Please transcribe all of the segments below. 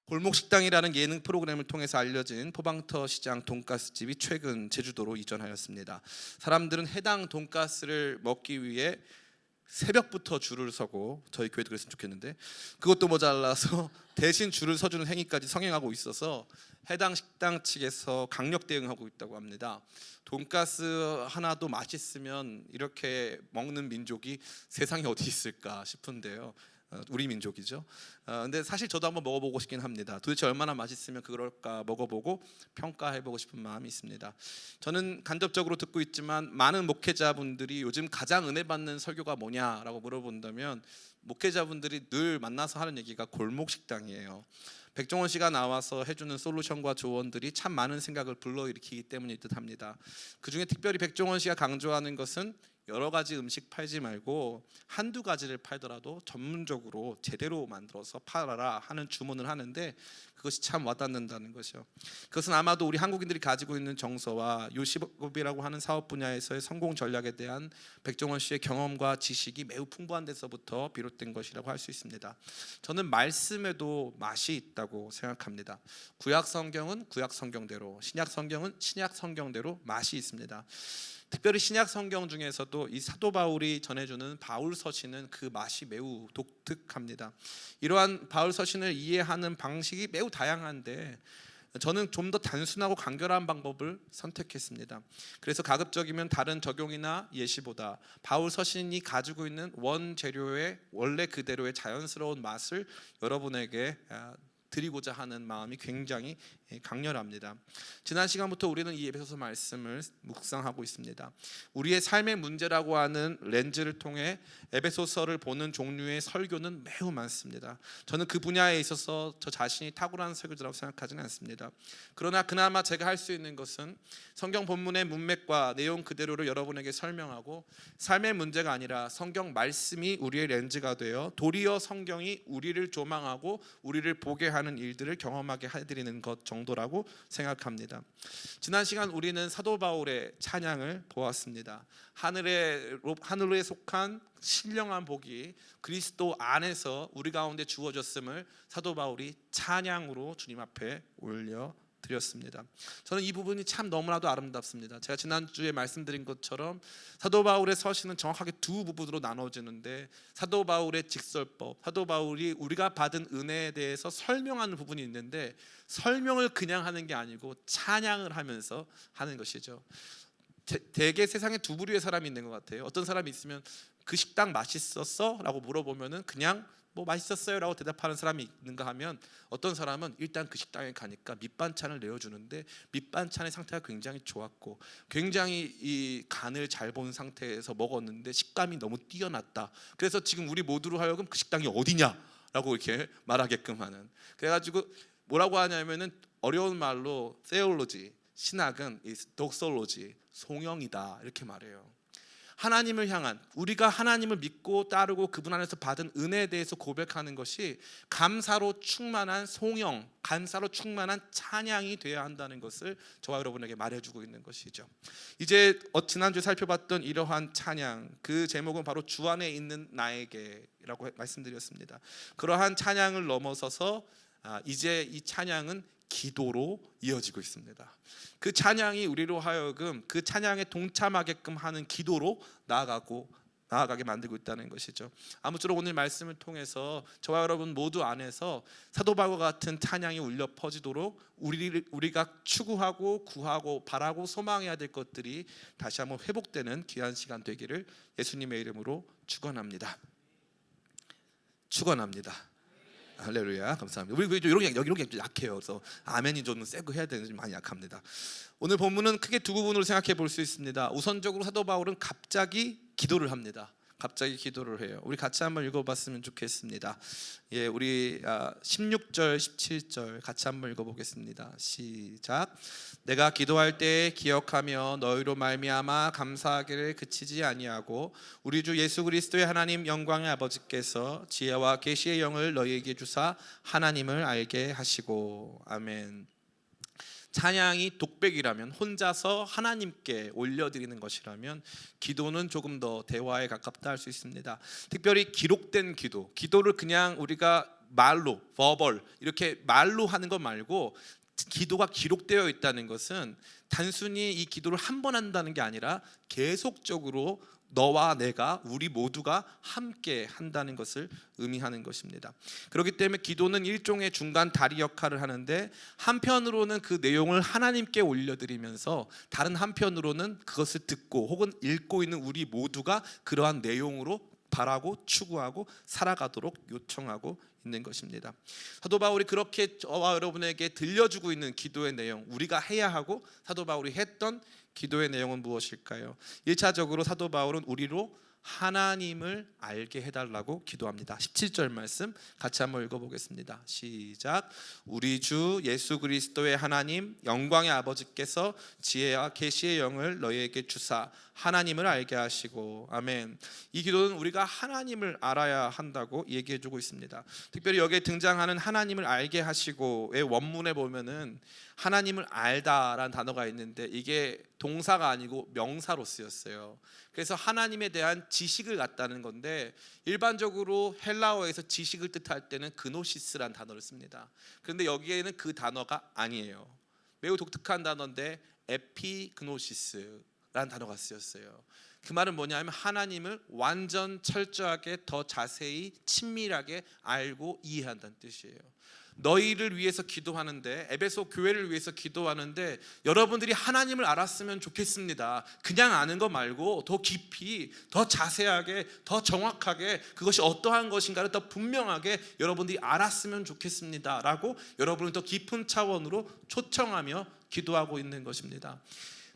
골목식당이라는 예능 프로그램을 통해서 알려진 포방터 시장 돈가스집이 최근 제주도로 이전하였습니다. 사람들은 해당 돈가스를 먹기 위해 새벽부터 줄을 서고, 저희 교회도 그랬으면 좋겠는데 그것도 모자라서 대신 줄을 서주는 행위까지 성행하고 있어서 해당 식당 측에서 강력 대응하고 있다고 합니다. 돈가스 하나도 맛있으면 이렇게 먹는 민족이 세상에 어디 있을까 싶은데요. 우리 민족이죠. 근데 사실 저도 한번 먹어보고 싶긴 합니다. 도대체 얼마나 맛있으면 그럴까 먹어보고 평가해보고 싶은 마음이 있습니다. 저는 간접적으로 듣고 있지만 많은 목회자분들이 요즘 가장 은혜 받는 설교가 뭐냐라고 물어본다면 목회자분들이 늘 만나서 하는 얘기가 골목식당이에요. 백종원 씨가 나와서 해주는 솔루션과 조언들이 참 많은 생각을 불러일으키기 때문일 듯합니다. 그중에 특별히 백종원 씨가 강조하는 것은 여러 가지 음식 팔지 말고 한두 가지를 팔더라도 전문적으로 제대로 만들어서 팔아라 하는 주문을 하는데, 그것이 참 와닿는다는 것이요. 그것은 아마도 우리 한국인들이 가지고 있는 정서와 요식업이라고 하는 사업 분야에서의 성공 전략에 대한 백종원 씨의 경험과 지식이 매우 풍부한 데서부터 비롯된 것이라고 할 수 있습니다. 저는 말씀에도 맛이 있다고 생각합니다. 구약 성경은 구약 성경대로, 신약 성경은 신약 성경대로 맛이 있습니다. 특별히 신약 성경 중에서도 이 사도 바울이 전해주는 바울 서신은 그 맛이 매우 독특합니다. 이러한 바울 서신을 이해하는 방식이 매우 다양한데 저는 좀 더 단순하고 간결한 방법을 선택했습니다. 그래서 가급적이면 다른 적용이나 예시보다 바울 서신이 가지고 있는 원재료의 원래 그대로의 자연스러운 맛을 여러분에게 드리고자 하는 마음이 굉장히 강렬합니다. 지난 시간부터 우리는 이 에베소서 말씀을 묵상하고 있습니다. 우리의 삶의 문제라고 하는 렌즈를 통해 에베소서를 보는 종류의 설교는 매우 많습니다. 저는 그 분야에 있어서 저 자신이 탁월한 설교자라고 생각하지는 않습니다. 그러나 그나마 제가 할 수 있는 것은 성경 본문의 문맥과 내용 그대로를 여러분에게 설명하고, 삶의 문제가 아니라 성경 말씀이 우리의 렌즈가 되어 도리어 성경이 우리를 조망하고 우리를 보게 하는 일들을 경험하게 해드리는 것 정도라고 생각합니다. 지난 시간 우리는 사도 바울의 찬양을 보았습니다. 하늘에 속한 신령한 복이 그리스도 안에서 우리 가운데 주어졌음을 사도 바울이 찬양으로 주님 앞에 올려 드렸습니다. 저는 이 부분이 참 너무나도 아름답습니다. 제가 지난주에 말씀드린 것처럼 사도 바울의 서신은 정확하게 두 부분으로 나눠지는데, 사도 바울의 직설법, 사도 바울이 우리가 받은 은혜에 대해서 설명하는 부분이 있는데 설명을 그냥 하는 게 아니고 찬양을 하면서 하는 것이죠. 대개 세상에 두 부류의 사람이 있는 것 같아요. 어떤 사람이 있으면 그 식당 맛있었어? 라고 물어보면은 그냥 뭐 맛있었어요 라고 대답하는 사람이 있는가 하면, 어떤 사람은 일단 그 식당에 가니까 밑반찬을 내어주는데 밑반찬의 상태가 굉장히 좋았고 굉장히 이 간을 잘 본 상태에서 먹었는데 식감이 너무 뛰어났다, 그래서 지금 우리 모두로 하여금 그 식당이 어디냐 라고 이렇게 말하게끔 하는, 그래가지고 뭐라고 하냐면은 어려운 말로 theology, 신학은 doxology, 송영이다 이렇게 말해요. 하나님을 향한, 우리가 하나님을 믿고 따르고 그분 안에서 받은 은혜에 대해서 고백하는 것이 감사로 충만한 송영, 감사로 충만한 찬양이 되어야 한다는 것을 저와 여러분에게 말해주고 있는 것이죠. 이제 지난주에 살펴봤던 이러한 찬양, 그 제목은 바로 주 안에 있는 나에게라고 말씀드렸습니다. 그러한 찬양을 넘어서서 이제 이 찬양은 기도로 이어지고 있습니다. 그 찬양이 우리로 하여금 그 찬양에 동참하게끔 하는 기도로 나아가게 만들고 있다는 것이죠. 아무쪼록 오늘 말씀을 통해서 저와 여러분 모두 안에서 사도 바울과 같은 찬양이 울려 퍼지도록 우리가 추구하고 구하고 바라고 소망해야 될 것들이 다시 한번 회복되는 귀한 시간 되기를 예수님의 이름으로 축원합니다. 할렐루야, 감사합니다. 우리 이런 게 약해요. 그래서 아멘이 좀 세고 해야 되는데 많이 약합니다. 오늘 본문은 크게 두 부분으로 생각해 볼 수 있습니다. 우선적으로 사도 바울은 갑자기 기도를 합니다. 갑자기 기도를 해요. 우리 같이 한번 읽어봤으면 좋겠습니다. 예, 우리 16절, 17절 같이 한번 읽어보겠습니다. 시작. 내가 기도할 때 기억하며 너희로 말미암아 감사하기를 그치지 아니하고 우리 주 예수 그리스도의 하나님 영광의 아버지께서 지혜와 계시의 영을 너희에게 주사 하나님을 알게 하시고. 아멘. 찬양이 독백이라면, 혼자서 하나님께 올려드리는 것이라면, 기도는 조금 더 대화에 가깝다 할 수 있습니다. 특별히 기록된 기도를 그냥 우리가 말로 버벌 이렇게 말로 하는 것 말고 기도가 기록되어 있다는 것은 단순히 이 기도를 한 번 한다는 게 아니라 계속적으로 너와 내가 우리 모두가 함께 한다는 것을 의미하는 것입니다. 그렇기 때문에 기도는 일종의 중간 다리 역할을 하는데 한편으로는 그 내용을 하나님께 올려드리면서 다른 한편으로는 그것을 듣고 혹은 읽고 있는 우리 모두가 그러한 내용으로 바라고 추구하고 살아가도록 요청하고 있는 것입니다. 사도 바울이 그렇게 저와 여러분에게 들려주고 있는 기도의 내용, 우리가 해야 하고 사도 바울이 했던 기도의 내용은 무엇일까요? 1차적으로 사도 바울은 우리로 하나님을 알게 해달라고 기도합니다. 17절 말씀 같이 한번 읽어보겠습니다. 시작. 우리 주 예수 그리스도의 하나님 영광의 아버지께서 지혜와 계시의 영을 너희에게 주사 하나님을 알게 하시고. 아멘. 이 기도는 우리가 하나님을 알아야 한다고 얘기해주고 있습니다. 특별히 여기에 등장하는 하나님을 알게 하시고의 원문에 보면은 하나님을 알다라는 단어가 있는데 이게 동사가 아니고 명사로 쓰였어요. 그래서 하나님에 대한 지식을 갖다는 건데 일반적으로 헬라어에서 지식을 뜻할 때는 그노시스라는 단어를 씁니다. 그런데 여기에는 그 단어가 아니에요. 매우 독특한 단어인데 에피그노시스라는 단어가 쓰였어요. 그 말은 뭐냐면 하나님을 완전 철저하게 더 자세히 친밀하게 알고 이해한다는 뜻이에요. 너희를 위해서 기도하는데, 에베소 교회를 위해서 기도하는데 여러분들이 하나님을 알았으면 좋겠습니다. 그냥 아는 거 말고 더 깊이, 더 자세하게, 더 정확하게 그것이 어떠한 것인가를 더 분명하게 여러분들이 알았으면 좋겠습니다 라고 여러분을 더 깊은 차원으로 초청하며 기도하고 있는 것입니다.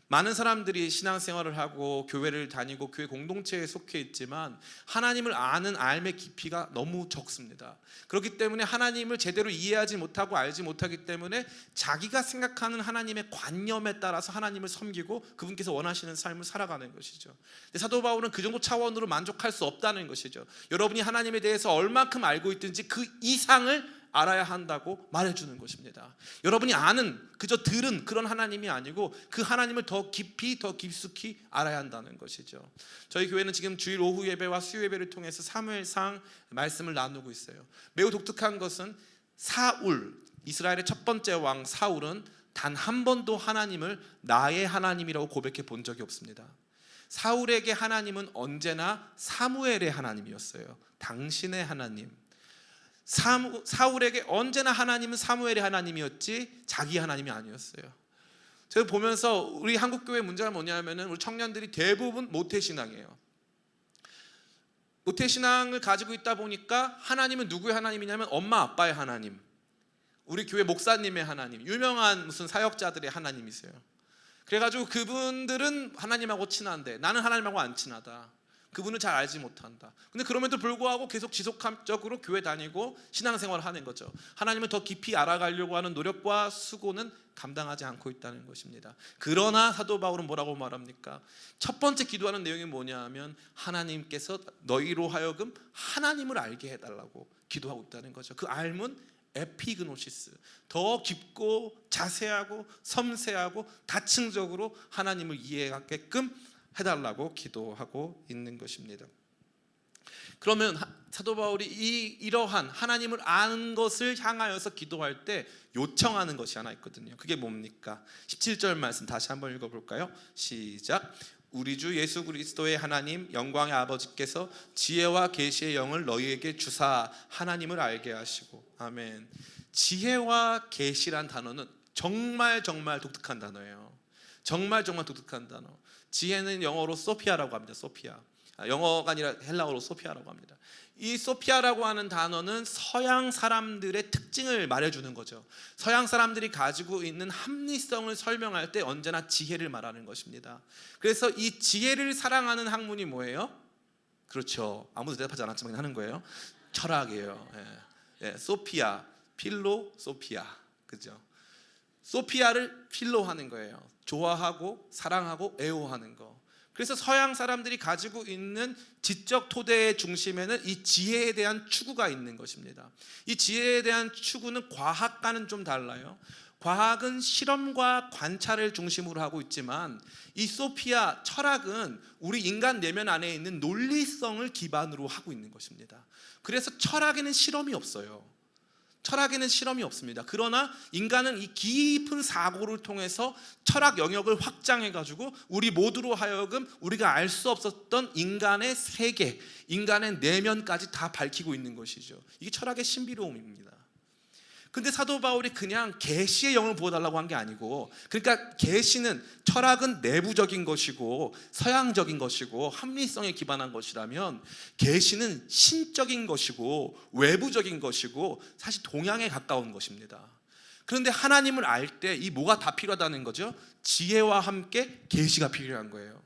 많은 사람들이 신앙생활을 하고 교회를 다니고 교회 공동체에 속해 있지만 하나님을 아는 알의 깊이가 너무 적습니다. 그렇기 때문에 하나님을 제대로 이해하지 못하고 알지 못하기 때문에 자기가 생각하는 하나님의 관념에 따라서 하나님을 섬기고 그분께서 원하시는 삶을 살아가는 것이죠. 근데 사도 바울은 그 정도 차원으로 만족할 수 없다는 것이죠. 여러분이 하나님에 대해서 얼만큼 알고 있든지 그 이상을 알아야 한다고 말해주는 것입니다. 여러분이 아는, 그저 들은 그런 하나님이 아니고 그 하나님을 더 깊이, 더 깊숙이 알아야 한다는 것이죠. 저희 교회는 지금 주일 오후 예배와 수요 예배를 통해서 사무엘상 말씀을 나누고 있어요. 매우 독특한 것은 사울, 이스라엘의 첫 번째 왕 사울은 단 한 번도 하나님을 나의 하나님이라고 고백해 본 적이 없습니다. 사울에게 하나님은 언제나 사무엘의 하나님이었어요. 당신의 하나님. 사울에게 언제나 하나님은 사무엘의 하나님이었지 자기 하나님이 아니었어요. 제가 보면서 우리 한국교회 문제가 뭐냐면은 우리 청년들이 대부분 모태신앙이에요. 모태신앙을 가지고 있다 보니까 하나님은 누구의 하나님이냐면 엄마 아빠의 하나님, 우리 교회 목사님의 하나님, 유명한 무슨 사역자들의 하나님이세요. 그래가지고 그분들은 하나님하고 친한데 나는 하나님하고 안 친하다. 그분을 잘 알지 못한다. 근데 그럼에도 불구하고 계속 지속적으로 교회 다니고 신앙생활을 하는 거죠. 하나님을 더 깊이 알아가려고 하는 노력과 수고는 감당하지 않고 있다는 것입니다. 그러나 사도 바울은 뭐라고 말합니까? 첫 번째 기도하는 내용이 뭐냐 하면 하나님께서 너희로 하여금 하나님을 알게 해달라고 기도하고 있다는 거죠. 그 알문 에피그노시스, 더 깊고 자세하고 섬세하고 다층적으로 하나님을 이해하게끔 해달라고 기도하고 있는 것입니다. 그러면 사도 바울이 이러한 하나님을 아는 것을 향하여서 기도할 때 요청하는 것이 하나 있거든요. 그게 뭡니까? 17절 말씀 다시 한번 읽어볼까요? 시작. 우리 주 예수 그리스도의 하나님 영광의 아버지께서 지혜와 계시의 영을 너희에게 주사 하나님을 알게 하시고. 아멘. 지혜와 계시란 단어는 정말 독특한 단어예요. 정말 독특한 단어. 지혜는 영어로 소피아라고 합니다. 소피아. 영어가 아니라 헬라어로 소피아라고 합니다. 이 소피아라고 하는 단어는 서양 사람들의 특징을 말해주는 거죠. 서양 사람들이 가지고 있는 합리성을 설명할 때 언제나 지혜를 말하는 것입니다. 그래서 이 지혜를 사랑하는 학문이 뭐예요? 그렇죠. 아무도 대답하지 않았지만 하는 거예요. 철학이에요. 예, 소피아, 필로소피아, 그죠? 소피아를 필로하는 거예요. 좋아하고 사랑하고 애호하는 거. 그래서 서양 사람들이 가지고 있는 지적 토대의 중심에는 이 지혜에 대한 추구가 있는 것입니다. 이 지혜에 대한 추구는 과학과는 좀 달라요. 과학은 실험과 관찰을 중심으로 하고 있지만 이 소피아 철학은 우리 인간 내면 안에 있는 논리성을 기반으로 하고 있는 것입니다. 그래서 철학에는 실험이 없어요. 철학에는 실험이 없습니다. 그러나 인간은 이 깊은 사고를 통해서 철학 영역을 확장해가지고 우리 모두로 하여금 우리가 알 수 없었던 인간의 세계, 인간의 내면까지 다 밝히고 있는 것이죠. 이게 철학의 신비로움입니다. 근데 사도 바울이 그냥 계시의 영을 부어달라고 한 게 아니고, 그러니까 계시는, 철학은 내부적인 것이고 서양적인 것이고 합리성에 기반한 것이라면 계시는 신적인 것이고 외부적인 것이고 사실 동양에 가까운 것입니다. 그런데 하나님을 알 때 이 뭐가 다 필요하다는 거죠? 지혜와 함께 계시가 필요한 거예요.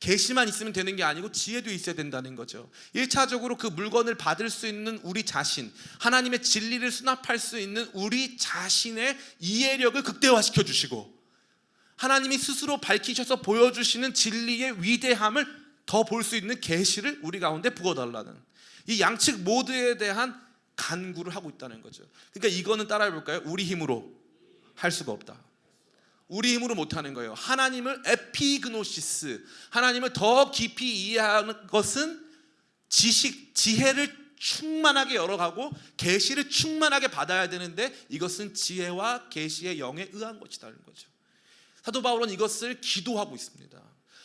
계시만 있으면 되는 게 아니고 지혜도 있어야 된다는 거죠. 1차적으로 그 물건을 받을 수 있는 우리 자신, 하나님의 진리를 수납할 수 있는 우리 자신의 이해력을 극대화시켜 주시고, 하나님이 스스로 밝히셔서 보여주시는 진리의 위대함을 더 볼 수 있는 계시를 우리 가운데 부어달라는, 이 양측 모두에 대한 간구를 하고 있다는 거죠. 그러니까 이거는 따라해 볼까요? 우리 힘으로 할 수가 없다. 우리 힘으로 못하는 거예요. 하나님을 에피그노시스, 하나님을 더 깊이 이해하는 것은 지식, 지혜를 충만하게 열어가고 계시를 충만하게 받아야 되는데, 이것은 지혜와 계시의 영에 의한 것이라는 거죠. 사도 바울은 이것을 기도하고 있습니다.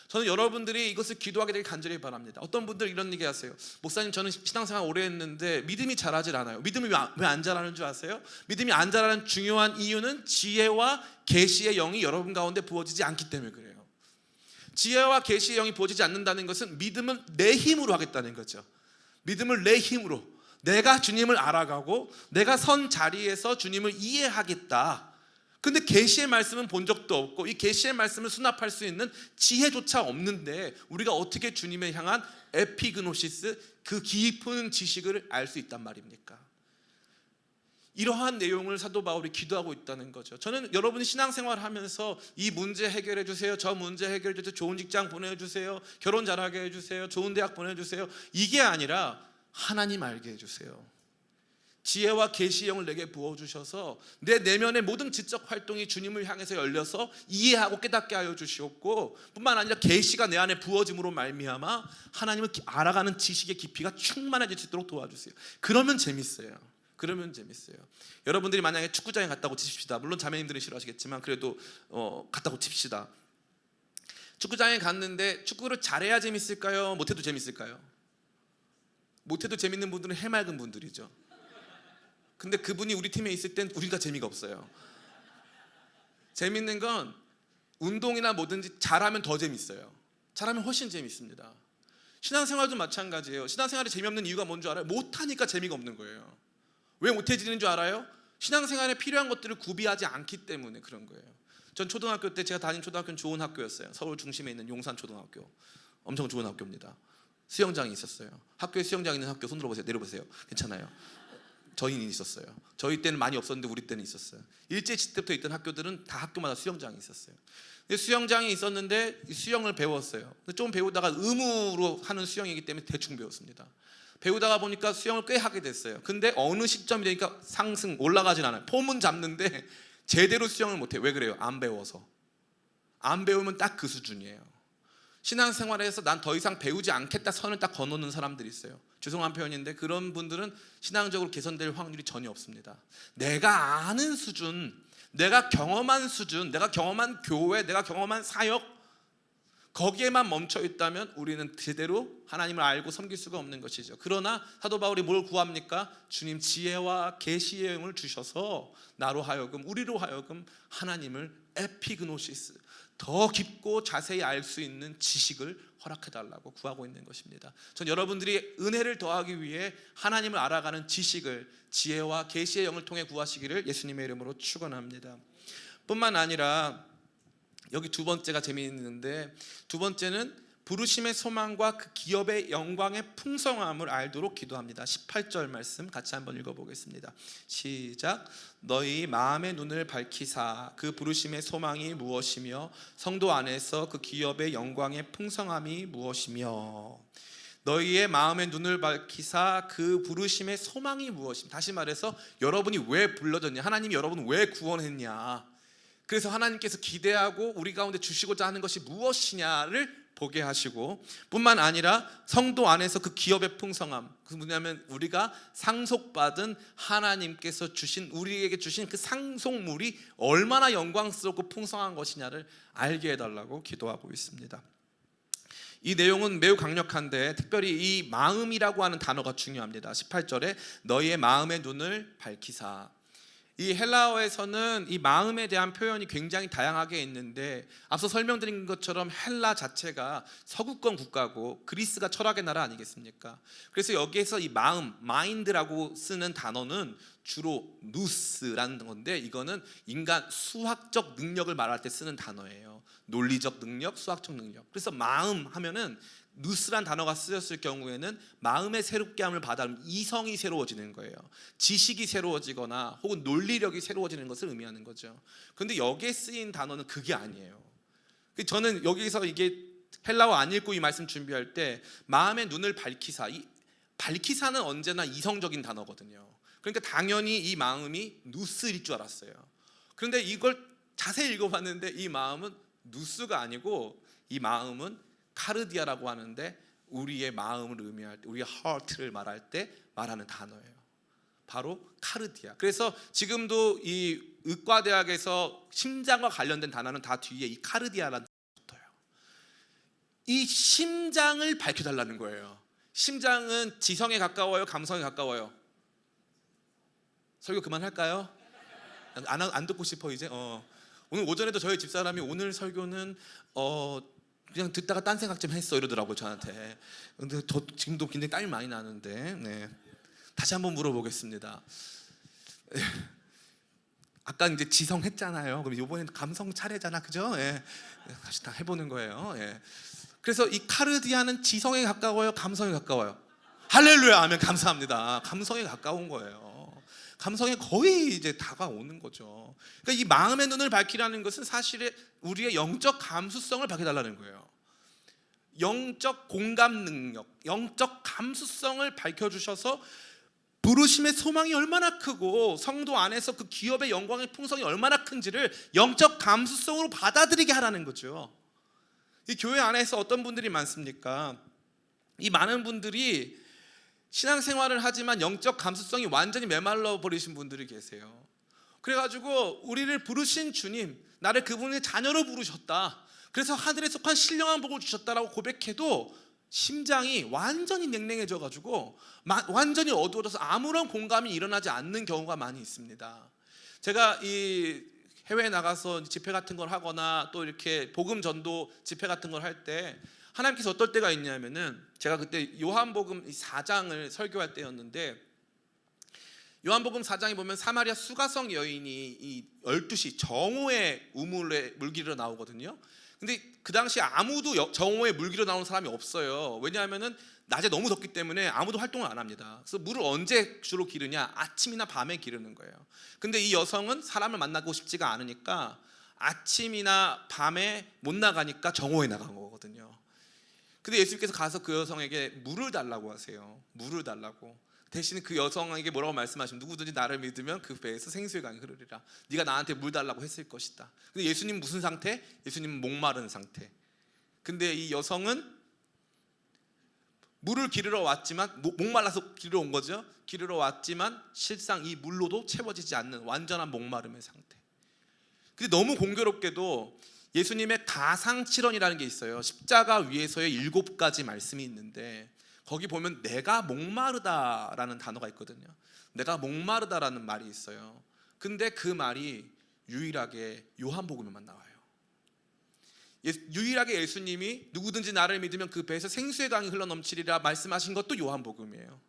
저는 여러분들이 이것을 기도하게 되길 간절히 바랍니다. 어떤 분들 이런 얘기 하세요. 목사님, 저는 신앙생활 오래 했는데 믿음이 자라질 않아요. 믿음이 왜 안 자라는 줄 아세요? 믿음이 안 자라는 중요한 이유는 지혜와 계시의 영이 여러분 가운데 부어지지 않기 때문에 그래요. 지혜와 계시의 영이 부어지지 않는다는 것은 믿음은 내 힘으로 하겠다는 거죠. 믿음을 내 힘으로, 내가 주님을 알아가고 내가 선 자리에서 주님을 이해하겠다. 근데 계시의 말씀은 본 적도 없고 이 계시의 말씀을 수납할 수 있는 지혜조차 없는데 우리가 어떻게 주님을 향한 에피그노시스, 그 깊은 지식을 알 수 있단 말입니까? 이러한 내용을 사도 바울이 기도하고 있다는 거죠. 저는 여러분이 신앙생활 하면서 이 문제 해결해 주세요, 저 문제 해결해 주세요, 좋은 직장 보내주세요, 결혼 잘하게 해주세요, 좋은 대학 보내주세요, 이게 아니라 하나님 알게 해주세요. 지혜와 계시의 영을 내게 부어주셔서 내 내면의 모든 지적 활동이 주님을 향해서 열려서 이해하고 깨닫게 하여 주시옵고, 뿐만 아니라 계시가 내 안에 부어짐으로 말미암아 하나님을 알아가는 지식의 깊이가 충만해질 수 있도록 도와주세요. 그러면 재밌어요. 여러분들이 만약에 축구장에 갔다고 칩시다. 물론 자매님들은 싫어하시겠지만 그래도 갔다고 칩시다. 축구장에 갔는데 축구를 잘해야 재밌을까요? 못해도 재밌을까요? 못해도 재밌는 분들은 해맑은 분들이죠. 근데 그분이 우리 팀에 있을 땐 우리가 재미가 없어요. 재밌는 건 운동이나 뭐든지 잘하면 더 재밌어요. 잘하면 훨씬 재밌습니다. 신앙생활도 마찬가지예요. 신앙생활이 재미없는 이유가 뭔 줄 알아요? 못하니까 재미가 없는 거예요. 왜 못해지는 줄 알아요? 신앙생활에 필요한 것들을 구비하지 않기 때문에 그런 거예요. 전 초등학교 때, 제가 다닌 초등학교는 좋은 학교였어요. 서울 중심에 있는 용산초등학교, 엄청 좋은 학교입니다. 수영장이 있었어요. 학교에 수영장 있는 학교 손 들어보세요. 내려보세요. 괜찮아요. 저희는 있었어요. 저희 때는 많이 없었는데 우리 때는 있었어요. 일제시대 때부터 있던 학교들은 다 학교마다 수영장이 있었어요. 수영장이 있었는데 수영을 배웠어요. 좀 배우다가 의무로 하는 수영이기 때문에 대충 배웠습니다. 배우다가 보니까 수영을 꽤 하게 됐어요. 근데 어느 시점이 되니까 상승, 올라가진 않아요. 폼은 잡는데 제대로 수영을 못해요. 왜 그래요? 안 배워서. 안 배우면 딱 그 수준이에요. 신앙생활에서 난 더 이상 배우지 않겠다 선을 딱 거놓는 사람들이 있어요. 죄송한 표현인데 그런 분들은 신앙적으로 개선될 확률이 전혀 없습니다. 내가 아는 수준, 내가 경험한 수준, 내가 경험한 교회, 내가 경험한 사역, 거기에만 멈춰 있다면 우리는 제대로 하나님을 알고 섬길 수가 없는 것이죠. 그러나 사도 바울이 뭘 구합니까? 주님 지혜와 계시의 영을 주셔서 나로 하여금, 우리로 하여금 하나님을 에피그노시스, 더 깊고 자세히 알 수 있는 지식을 허락해달라고 구하고 있는 것입니다. 전 여러분들이 은혜를 더하기 위해 하나님을 알아가는 지식을, 지혜와 계시의 영을 통해 구하시기를 예수님의 이름으로 축원합니다. 뿐만 아니라 여기 두 번째가 재미있는데, 두 번째는 부르심의 소망과 그 기업의 영광의 풍성함을 알도록 기도합니다. 18절 말씀 같이 한번 읽어보겠습니다. 시작. 너희 마음의 눈을 밝히사 그 부르심의 소망이 무엇이며 성도 안에서 그 기업의 영광의 풍성함이 무엇이며. 너희의 마음의 눈을 밝히사 그 부르심의 소망이 무엇이며. 다시 말해서 여러분이 왜 불러졌냐, 하나님이 여러분을 왜 구원했냐, 그래서 하나님께서 기대하고 우리 가운데 주시고자 하는 것이 무엇이냐를 보게 하시고, 뿐만 아니라 성도 안에서 그 기업의 풍성함, 그 뭐냐면 우리가 상속받은 하나님께서 주신, 우리에게 주신 그 상속물이 얼마나 영광스럽고 풍성한 것이냐를 알게 해달라고 기도하고 있습니다. 이 내용은 매우 강력한데 특별히 이 마음이라고 하는 단어가 중요합니다. 18절에 너희의 마음의 눈을 밝히사. 이 헬라어에서는 이 마음에 대한 표현이 굉장히 다양하게 있는데, 앞서 설명드린 것처럼 헬라 자체가 서구권 국가고 그리스가 철학의 나라 아니겠습니까? 그래서 여기에서 이 마음, 마인드라고 쓰는 단어는 주로 누스라는 건데, 이거는 인간 수학적 능력을 말할 때 쓰는 단어예요. 논리적 능력, 수학적 능력. 그래서 마음 하면은 누스란 단어가 쓰였을 경우에는 마음의 새롭게 함을 받아들면 이성이 새로워지는 거예요. 지식이 새로워지거나 혹은 논리력이 새로워지는 것을 의미하는 거죠. 그런데 여기에 쓰인 단어는 그게 아니에요. 저는 여기서 이게 헬라어 안 읽고 이 말씀 준비할 때 마음의 눈을 밝히사, 이 밝히사는 언제나 이성적인 단어거든요. 그러니까 당연히 이 마음이 누스일 줄 알았어요. 그런데 이걸 자세히 읽어봤는데 이 마음은 누스가 아니고 이 마음은 카르디아라고 하는데, 우리의 마음을 의미할 때, 우리의 heart를 말할 때 말하는 단어예요. 바로 카르디아. 그래서 지금도 이 의과대학에서 심장과 관련된 단어는 다 뒤에 이 카르디아라는 단어가 붙어요. 이 심장을 밝혀달라는 거예요. 심장은 지성에 가까워요, 감성에 가까워요? 설교 그만할까요? 안 듣고 싶어 이제? 오늘 오전에도 저희 집사람이 오늘 설교는 그냥 듣다가 딴 생각 좀 했어 이러더라고요 저한테. 근데 저 지금도 굉장히 땀이 많이 나는데, 네. 다시 한번 물어보겠습니다. 아까 이제 지성 했잖아요. 그럼 이번엔 감성 차례잖아, 그죠? 예. 다시 다 해보는 거예요. 예. 그래서 이 카르디아는 지성에 가까워요, 감성에 가까워요? 할렐루야, 아멘, 감사합니다. 감성에 가까운 거예요. 감성에 거의 이제 다가오는 거죠. 그러니까 이 마음의 눈을 밝히라는 것은 사실은 우리의 영적 감수성을 밝혀달라는 거예요. 영적 공감 능력, 영적 감수성을 밝혀주셔서 부르심의 소망이 얼마나 크고 성도 안에서 그 기업의 영광의 풍성이 얼마나 큰지를 영적 감수성으로 받아들이게 하라는 거죠. 이 교회 안에서 어떤 분들이 많습니까? 이 많은 분들이 신앙생활을 하지만 영적 감수성이 완전히 메말라 버리신 분들이 계세요. 그래가지고 우리를 부르신 주님, 나를 그분의 자녀로 부르셨다, 그래서 하늘에 속한 신령한 복을 주셨다라고 고백해도 심장이 완전히 냉랭해져가지고 완전히 어두워져서 아무런 공감이 일어나지 않는 경우가 많이 있습니다. 제가 이 해외에 나가서 집회 같은 걸 하거나 또 이렇게 복음 전도 집회 같은 걸 할 때 하나님께서 어떨 때가 있냐면은, 제가 그때 요한복음 4장을 설교할 때였는데, 요한복음 4장에 보면 사마리아 수가성 여인이 이 12시 정오에 우물에 물기로 나오거든요. 근데 그 당시 아무도 정오에 물기로 나오는 사람이 없어요. 왜냐하면은 낮에 너무 덥기 때문에 아무도 활동을 안 합니다. 그래서 물을 언제 주로 기르냐? 아침이나 밤에 기르는 거예요. 근데 이 여성은 사람을 만나고 싶지가 않으니까 아침이나 밤에 못 나가니까 정오에 나간 거거든요. 근데 예수님께서 가서 그 여성에게 물을 달라고 하세요. 물을 달라고. 대신 그 여성에게 뭐라고 말씀하시면, 누구든지 나를 믿으면 그 배에서 생수의 강이 흐르리라. 네가 나한테 물 달라고 했을 것이다. 근데 예수님 무슨 상태? 예수님은 목마른 상태. 근데 이 여성은 물을 기르러 왔지만, 목말라서 기르러 온 거죠. 기르러 왔지만 실상 이 물로도 채워지지 않는 완전한 목마름의 상태. 근데 너무 공교롭게도 예수님의 가상칠언이라는 게 있어요. 십자가 위에서의 7가지 말씀이 있는데, 거기 보면 내가 목마르다라는 단어가 있거든요. 내가 목마르다라는 말이 있어요. 근데 그 말이 유일하게 요한복음에만 나와요. 유일하게 예수님이 누구든지 나를 믿으면 그 배에서 생수의 강이 흘러넘치리라 말씀하신 것도 요한복음이에요.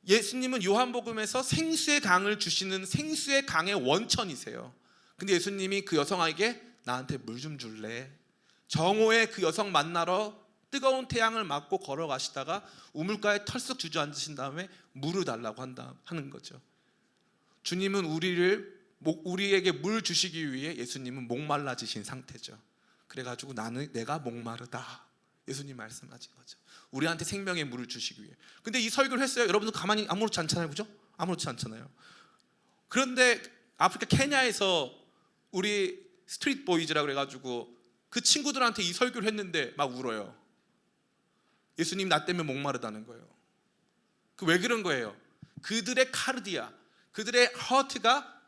예수님은 요한복음에서 생수의 강을 주시는 생수의 강의 원천이세요. 근데 예수님이 그 여성에게 나한테 물 좀 줄래? 정오에 그 여성 만나러 뜨거운 태양을 맞고 걸어가시다가 우물가에 털썩 주저앉으신 다음에 물을 달라고 하는 거죠. 주님은 우리에게 물 주시기 위해 예수님은 목말라지신 상태죠. 그래가지고 내가 목마르다, 예수님 말씀하신 거죠. 우리한테 생명의 물을 주시기 위해. 근데 이 설교를 했어요. 여러분들 가만히 아무렇지 않잖아요, 그죠? 아무렇지 않잖아요. 그런데 아프리카 케냐에서 우리 스트리트 보이즈라고 그래가지고 그 친구들한테 이 설교를 했는데 막 울어요. 예수님 나 때문에 목마르다는 거예요. 그 왜 그런 거예요? 그들의 카르디아, 그들의 허트가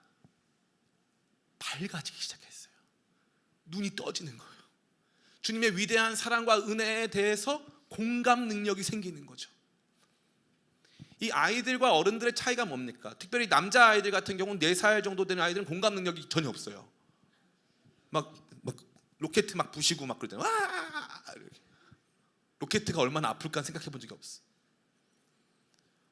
밝아지기 시작했어요. 눈이 떠지는 거예요. 주님의 위대한 사랑과 은혜에 대해서 공감 능력이 생기는 거죠. 이 아이들과 어른들의 차이가 뭡니까? 특별히 남자아이들 같은 경우는 4살 정도 되는 아이들은 공감 능력이 전혀 없어요. 막 로켓 막 부시고 막 그러잖아요. 와! 로켓가 얼마나 아플까 생각해 본 적이 없어.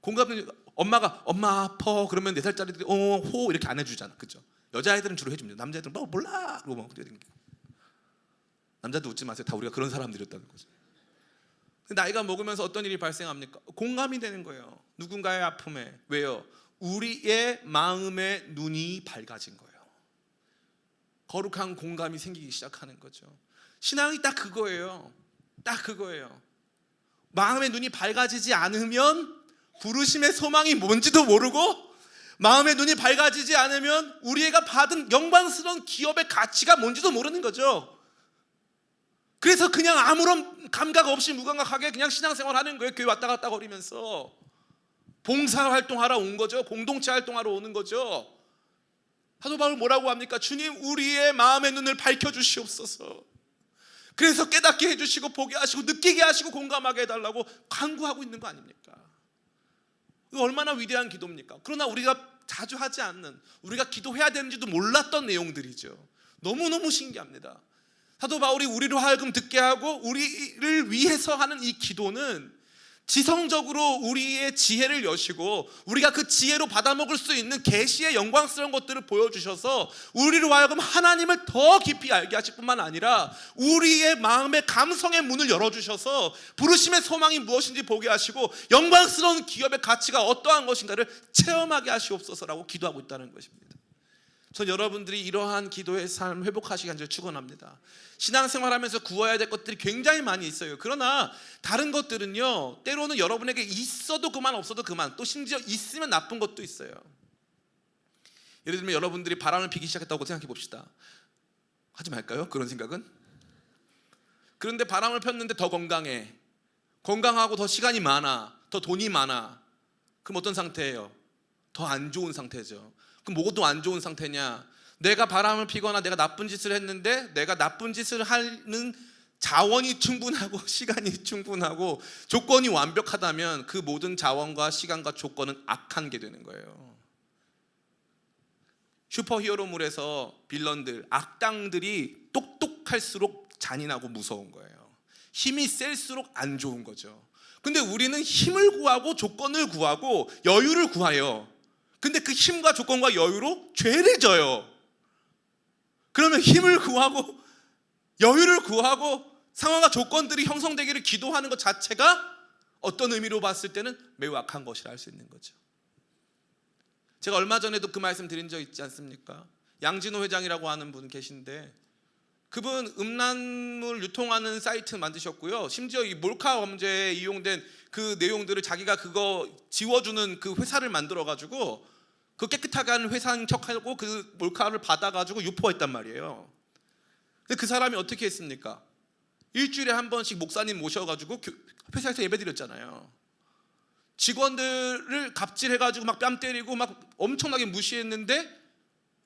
공감 능력, 엄마가 엄마 아파 그러면 4살짜리들이 호 이렇게 안 해주잖아. 그죠? 여자아이들은 주로 해줍니다. 남자애들은 몰라 그러고 막 남자도 웃지 마세요. 다 우리가 그런 사람들이었다는 거죠. 나이가 먹으면서 어떤 일이 발생합니까? 공감이 되는 거예요. 누군가의 아픔에. 왜요? 우리의 마음의 눈이 밝아진 거예요. 거룩한 공감이 생기기 시작하는 거죠. 신앙이 딱 그거예요. 딱 그거예요. 마음의 눈이 밝아지지 않으면 부르심의 소망이 뭔지도 모르고, 마음의 눈이 밝아지지 않으면 우리가 받은 영광스러운 기업의 가치가 뭔지도 모르는 거죠. 그래서 그냥 아무런 감각 없이 무감각하게 그냥 신앙생활 하는 거예요. 교회 왔다 갔다 거리면서. 봉사활동하러 온 거죠. 공동체 활동하러 오는 거죠. 사도 바울 뭐라고 합니까? 주님 우리의 마음의 눈을 밝혀주시옵소서. 그래서 깨닫게 해주시고 보게 하시고 느끼게 하시고 공감하게 해달라고 간구하고 있는 거 아닙니까? 이거 얼마나 위대한 기도입니까? 그러나 우리가 자주 하지 않는, 우리가 기도해야 되는지도 몰랐던 내용들이죠. 너무너무 신기합니다. 사도 바울이 우리로 하여금 듣게 하고 우리를 위해서 하는 이 기도는 지성적으로 우리의 지혜를 여시고 우리가 그 지혜로 받아먹을 수 있는 계시의 영광스러운 것들을 보여주셔서 우리로 하여금 하나님을 더 깊이 알게 하실 뿐만 아니라 우리의 마음의 감성의 문을 열어주셔서 부르심의 소망이 무엇인지 보게 하시고 영광스러운 기업의 가치가 어떠한 것인가를 체험하게 하시옵소서라고 기도하고 있다는 것입니다. 전 여러분들이 이러한 기도의 삶 회복하시기 간절히 축원합니다. 신앙생활하면서 구해야 될 것들이 굉장히 많이 있어요. 그러나 다른 것들은요, 때로는 여러분에게 있어도 그만 없어도 그만, 또 심지어 있으면 나쁜 것도 있어요. 예를 들면 여러분들이 바람을 피기 시작했다고 생각해 봅시다. 하지 말까요? 그런 생각은? 그런데 바람을 폈는데 더 건강해, 건강하고 더 시간이 많아, 더 돈이 많아. 그럼 어떤 상태예요? 더 안 좋은 상태죠. 그럼 뭐도 안 좋은 상태냐? 내가 바람을 피거나 내가 나쁜 짓을 했는데 내가 나쁜 짓을 하는 자원이 충분하고 시간이 충분하고 조건이 완벽하다면 그 모든 자원과 시간과 조건은 악한 게 되는 거예요. 슈퍼히어로물에서 빌런들, 악당들이 똑똑할수록 잔인하고 무서운 거예요. 힘이 셀수록 안 좋은 거죠. 근데 우리는 힘을 구하고 조건을 구하고 여유를 구해요. 근데 그 힘과 조건과 여유로 죄를 져요. 그러면 힘을 구하고 여유를 구하고 상황과 조건들이 형성되기를 기도하는 것 자체가 어떤 의미로 봤을 때는 매우 악한 것이라 할 수 있는 거죠. 제가 얼마 전에도 그 말씀 드린 적 있지 않습니까? 양진호 회장이라고 하는 분 계신데 그분 음란물 유통하는 사이트 만드셨고요. 심지어 이 몰카 범죄에 이용된 그 내용들을 자기가 그거 지워주는 그 회사를 만들어가지고 그 깨끗하게 하는 회사인 척하고 그 몰카를 받아가지고 유포했단 말이에요. 근데 그 사람이 어떻게 했습니까? 일주일에 한 번씩 목사님 모셔가지고 회사에서 예배드렸잖아요. 직원들을 갑질해가지고 막 뺨 때리고 막 엄청나게 무시했는데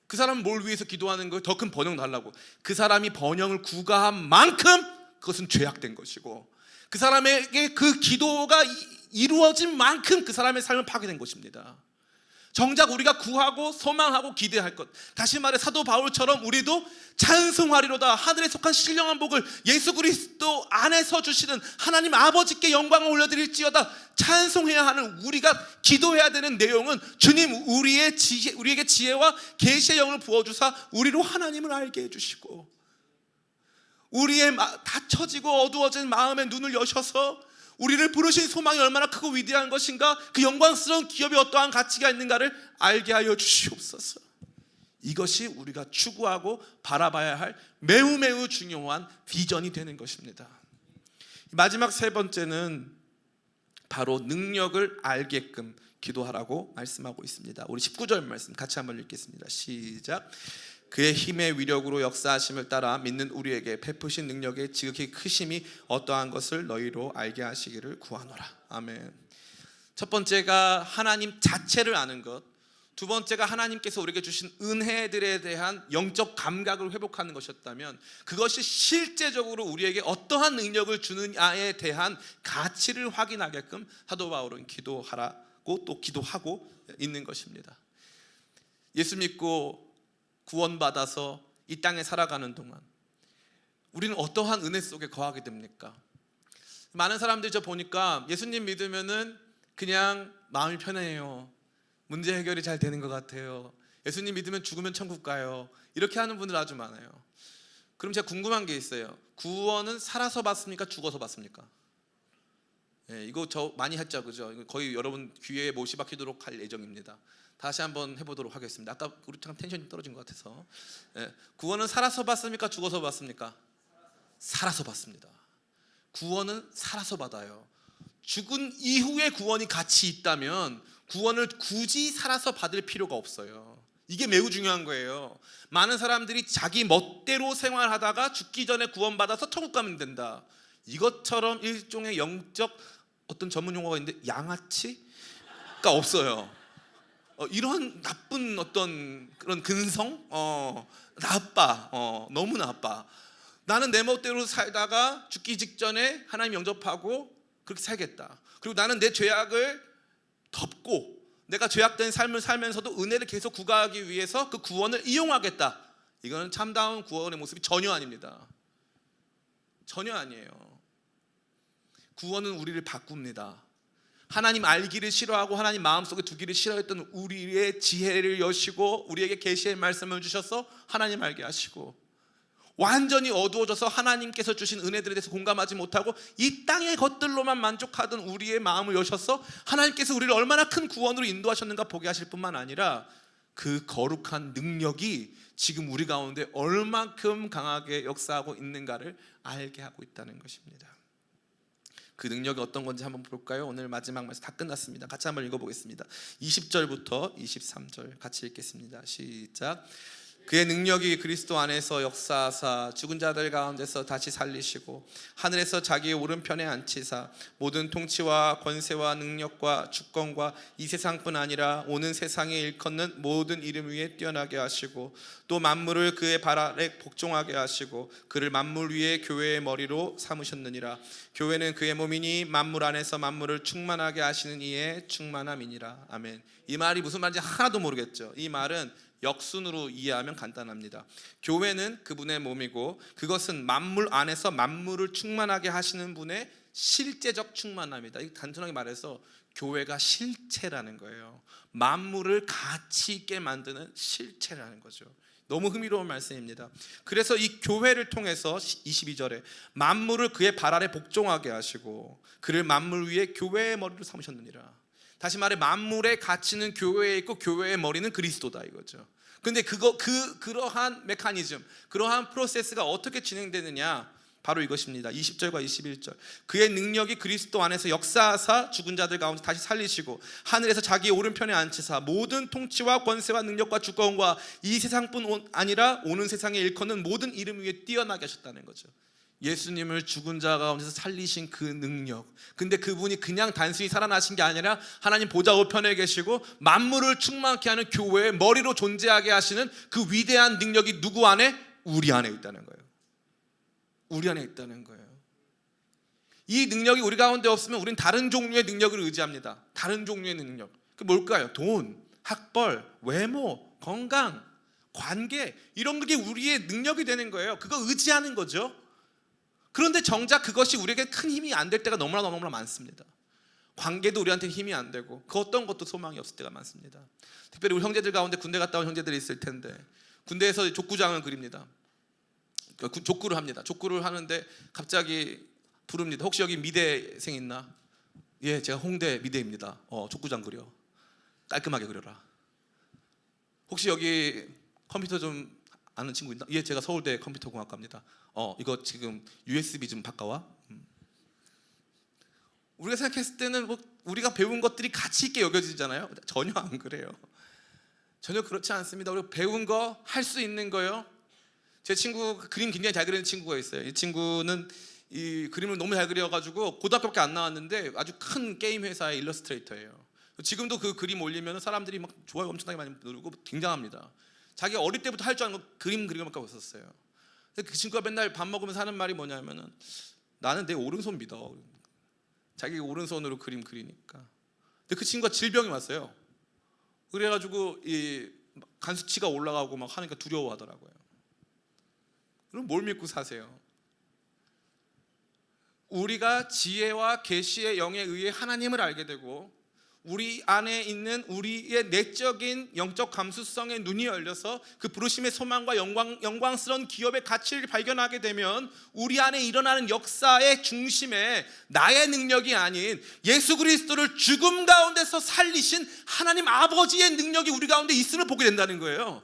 그 사람은 뭘 위해서 기도하는 거예요? 더 큰 번영 달라고. 그 사람이 번영을 구가한 만큼 그것은 죄악된 것이고 그 사람에게 그 기도가 이루어진 만큼 그 사람의 삶은 파괴된 것입니다. 정작 우리가 구하고 소망하고 기대할 것, 다시 말해 사도 바울처럼 우리도 찬송하리로다, 하늘에 속한 신령한 복을 예수 그리스도 안에서 주시는 하나님 아버지께 영광을 올려드릴지어다 찬송해야 하는 우리가 기도해야 되는 내용은 주님 우리에게 지혜와 계시의 영을 부어주사 우리로 하나님을 알게 해주시고 우리의 닫혀지고 어두워진 마음의 눈을 여셔서 우리를 부르신 소망이 얼마나 크고 위대한 것인가, 그 영광스러운 기업이 어떠한 가치가 있는가를 알게 하여 주시옵소서. 이것이 우리가 추구하고 바라봐야 할 매우 중요한 비전이 되는 것입니다. 마지막 세 번째는 바로 능력을 알게끔 기도하라고 말씀하고 있습니다. 우리 19절 말씀 같이 한번 읽겠습니다. 시작. 그의 힘의 위력으로 역사하심을 따라 믿는 우리에게 베푸신 능력의 지극히 크심이 어떠한 것을 너희로 알게 하시기를 구하노라. 아멘. 첫 번째가 하나님 자체를 아는 것, 두 번째가 하나님께서 우리에게 주신 은혜들에 대한 영적 감각을 회복하는 것이었다면, 그것이 실제적으로 우리에게 어떠한 능력을 주느냐에 대한 가치를 확인하게끔 사도 바울은 기도하라고 또 기도하고 있는 것입니다. 예수 믿고 구원받아서 이 땅에 살아가는 동안 우리는 어떠한 은혜 속에 거하게 됩니까? 많은 사람들이 저 보니까 예수님 믿으면은 그냥 마음이 편해요. 문제 해결이 잘 되는 것 같아요. 예수님 믿으면 죽으면 천국 가요. 이렇게 하는 분들 아주 많아요. 그럼 제가 궁금한 게 있어요. 구원은 살아서 받습니까? 죽어서 받습니까? 이거 저 많이 했죠, 그죠? 거의 여러분 귀에 못이 박히도록 할 예정입니다. 다시 한번 해보도록 하겠습니다. 아까 우리 참 텐션이 떨어진 것 같아서. 구원은 살아서 받습니까? 죽어서 받습니까? 살아서 받습니다. 구원은 살아서 받아요. 죽은 이후에 구원이 가치 있다면 구원을 굳이 살아서 받을 필요가 없어요. 이게 매우 중요한 거예요. 많은 사람들이 자기 멋대로 생활하다가 죽기 전에 구원받아서 천국 가면 된다. 이것처럼 일종의 영적 어떤 전문 용어가 있는데 양아치가 없어요. 이런 나쁜 어떤 그런 근성, 나빠, 너무 나빠. 나는 내 멋대로 살다가 죽기 직전에 하나님 영접하고 그렇게 살겠다. 그리고 나는 내 죄악을 덮고 내가 죄악된 삶을 살면서도 은혜를 계속 구가하기 위해서 그 구원을 이용하겠다. 이거는 참다운 구원의 모습이 전혀 아닙니다. 전혀 아니에요. 구원은 우리를 바꿉니다. 하나님 알기를 싫어하고 하나님 마음속에 두기를 싫어했던 우리의 지혜를 여시고 우리에게 계시의 말씀을 주셔서 하나님 알게 하시고, 완전히 어두워져서 하나님께서 주신 은혜들에 대해서 공감하지 못하고 이 땅의 것들로만 만족하던 우리의 마음을 여셔서 하나님께서 우리를 얼마나 큰 구원으로 인도하셨는가 보게 하실 뿐만 아니라 그 거룩한 능력이 지금 우리 가운데 얼만큼 강하게 역사하고 있는가를 알게 하고 있다는 것입니다. 그 능력이 어떤 건지 한번 볼까요? 오늘 마지막 말씀 다 끝났습니다. 같이 한번 읽어보겠습니다. 20절부터 23절 같이 읽겠습니다. 시작. 그의 능력이 그리스도 안에서 역사하사 죽은 자들 가운데서 다시 살리시고 하늘에서 자기의 오른편에 앉히사 모든 통치와 권세와 능력과 주권과 이 세상뿐 아니라 오는 세상에 일컫는 모든 이름 위에 뛰어나게 하시고 또 만물을 그의 발 아래 복종하게 하시고 그를 만물 위에 교회의 머리로 삼으셨느니라. 교회는 그의 몸이니 만물 안에서 만물을 충만하게 하시는 이의 충만함이니라. 아멘. 이 말이 무슨 말인지 하나도 모르겠죠. 이 말은 역순으로 이해하면 간단합니다. 교회는 그분의 몸이고 그것은 만물 안에서 만물을 충만하게 하시는 분의 실제적 충만함이다. 단순하게 말해서 교회가 실체라는 거예요. 만물을 가치 있게 만드는 실체라는 거죠. 너무 흥미로운 말씀입니다. 그래서 이 교회를 통해서 22절에 만물을 그의 발 아래 복종하게 하시고 그를 만물 위에 교회의 머리로 삼으셨느니라. 다시 말해 만물의 가치는 교회에 있고 교회의 머리는 그리스도다 이거죠. 근데 그러한 메커니즘, 그러한 프로세스가 어떻게 진행되느냐? 바로 이것입니다. 20절과 21절. 그의 능력이 그리스도 안에서 역사하사 죽은 자들 가운데 다시 살리시고 하늘에서 자기의 오른편에 앉히사 모든 통치와 권세와 능력과 주권과 이 세상뿐 아니라 오는 세상에 일컫는 모든 이름 위에 뛰어나게 하셨다는 거죠. 예수님을 죽은 자 가운데서 살리신 그 능력, 근데 그분이 그냥 단순히 살아나신 게 아니라 하나님 보좌 우편에 계시고 만물을 충만케 하는 교회의 머리로 존재하게 하시는 그 위대한 능력이 누구 안에? 우리 안에 있다는 거예요. 우리 안에 있다는 거예요. 이 능력이 우리 가운데 없으면 우린 다른 종류의 능력을 의지합니다. 다른 종류의 능력. 그 뭘까요? 돈, 학벌, 외모, 건강, 관계, 이런 게 우리의 능력이 되는 거예요. 그거 의지하는 거죠. 그런데 정작 그것이 우리에게 큰 힘이 안 될 때가 너무나 많습니다. 관계도 우리한테는 힘이 안 되고 그 어떤 것도 소망이 없을 때가 많습니다. 특별히 우리 형제들 가운데 군대 갔다 온 형제들이 있을 텐데 군대에서 족구장을 그립니다. 족구를 합니다. 족구를 하는데 갑자기 부릅니다. 혹시 여기 미대생 있나? 예, 제가 홍대 미대입니다. 족구장 그려. 깔끔하게 그려라. 혹시 여기 컴퓨터 좀 아는 친구 있나? 예, 제가 서울대 컴퓨터공학과입니다. 이거 지금 USB 좀 바꿔와. 우리가 생각했을 때는 뭐 우리가 배운 것들이 가치 있게 여겨지잖아요. 전혀 안 그래요. 전혀 그렇지 않습니다. 우리가 배운 거, 할 수 있는 거요. 제 친구 그림 굉장히 잘 그리는 친구가 있어요. 이 친구는 이 그림을 너무 잘 그려가지고 고등학교밖에 안 나왔는데 아주 큰 게임 회사의 일러스트레이터예요. 지금도 그 그림 올리면 사람들이 막 좋아요 엄청나게 많이 누르고 굉장합니다. 자기 어릴 때부터 할 줄 아는 거 그림 그리기밖에 없었어요. 그 친구가 맨날 밥 먹으면서 하는 말이 뭐냐면은 나는 내 오른손 믿어. 자기 오른손으로 그림 그리니까. 근데 그 친구가 질병이 왔어요. 그래가지고 이 간 수치가 올라가고 막 하니까 두려워하더라고요. 그럼 뭘 믿고 사세요? 우리가 지혜와 계시의 영에 의해 하나님을 알게 되고 우리 안에 있는 우리의 내적인 영적 감수성의 눈이 열려서 그 부르심의 소망과 영광스러운 기업의 가치를 발견하게 되면 우리 안에 일어나는 역사의 중심에 나의 능력이 아닌 예수 그리스도를 죽음 가운데서 살리신 하나님 아버지의 능력이 우리 가운데 있음을 보게 된다는 거예요.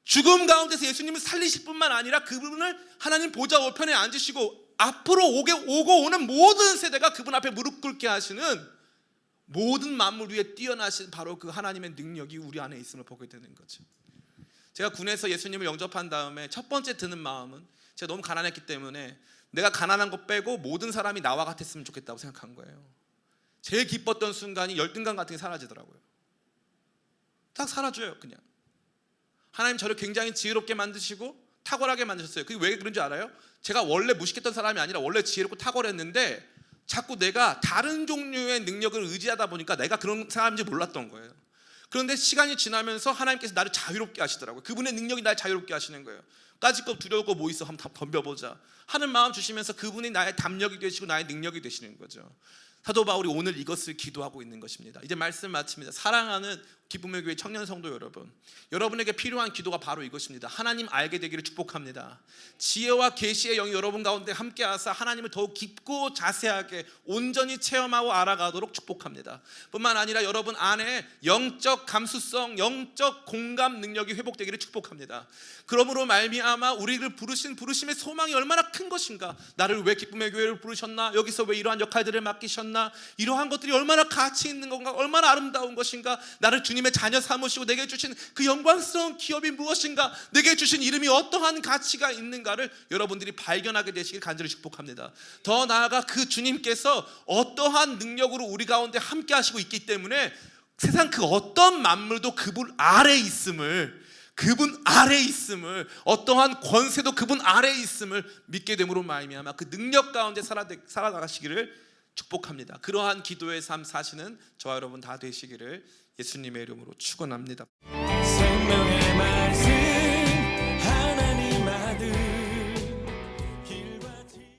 죽음 가운데서 예수님을 살리실 뿐만 아니라 그분을 하나님 보좌 우편에 앉으시고 앞으로 오고 오는 모든 세대가 그분 앞에 무릎 꿇게 하시는 모든 만물 위에 뛰어나신 바로 그 하나님의 능력이 우리 안에 있음을 보게 되는 거죠. 제가 군에서 예수님을 영접한 다음에 첫 번째 드는 마음은 제가 너무 가난했기 때문에 내가 가난한 거 빼고 모든 사람이 나와 같았으면 좋겠다고 생각한 거예요. 제일 기뻤던 순간이 열등감 같은 게 사라지더라고요. 딱 사라져요. 그냥 하나님 저를 굉장히 지혜롭게 만드시고 탁월하게 만드셨어요. 그게 왜 그런지 알아요? 제가 원래 무식했던 사람이 아니라 원래 지혜롭고 탁월했는데 자꾸 내가 다른 종류의 능력을 의지하다 보니까 내가 그런 사람인지 몰랐던 거예요. 그런데 시간이 지나면서 하나님께서 나를 자유롭게 하시더라고요. 그분의 능력이 나를 자유롭게 하시는 거예요. 까짓 거 두려울 거 뭐 있어? 한번 덤벼보자 하는 마음 주시면서 그분이 나의 담력이 되시고 나의 능력이 되시는 거죠. 사도 바울이 오늘 이것을 기도하고 있는 것입니다. 이제 말씀 마칩니다. 사랑하는 기쁨의 교회 청년 성도 여러분, 여러분에게 필요한 기도가 바로 이것입니다. 하나님 알게 되기를 축복합니다. 지혜와 계시의 영이 여러분 가운데 함께하사 하나님을 더욱 깊고 자세하게 온전히 체험하고 알아가도록 축복합니다. 뿐만 아니라 여러분 안에 영적 감수성, 영적 공감 능력이 회복되기를 축복합니다. 그러므로 말미암아 우리를 부르신 부르심의 소망이 얼마나 큰 것인가, 나를 왜 기쁨의 교회를 부르셨나, 여기서 왜 이러한 역할들을 맡기셨나, 이러한 것들이 얼마나 가치 있는 건가, 얼마나 아름다운 것인가, 나를 주님의 자녀 삼으시고 내게 주신 그 영광스러운 기업이 무엇인가, 내게 주신 이름이 어떠한 가치가 있는가를 여러분들이 발견하게 되시길 간절히 축복합니다. 더 나아가 그 주님께서 어떠한 능력으로 우리 가운데 함께 하시고 있기 때문에 세상 그 어떤 만물도 그분 아래에 있음을, 그분 아래에 있음을, 어떠한 권세도 그분 아래에 있음을 믿게 됨으로 말미암아 그 능력 가운데 살아나가시기를 축복합니다. 그러한 기도의 삶 사시는 저와 여러분 다 되시기를 예수님의 이름으로 축원합니다. 생명의 말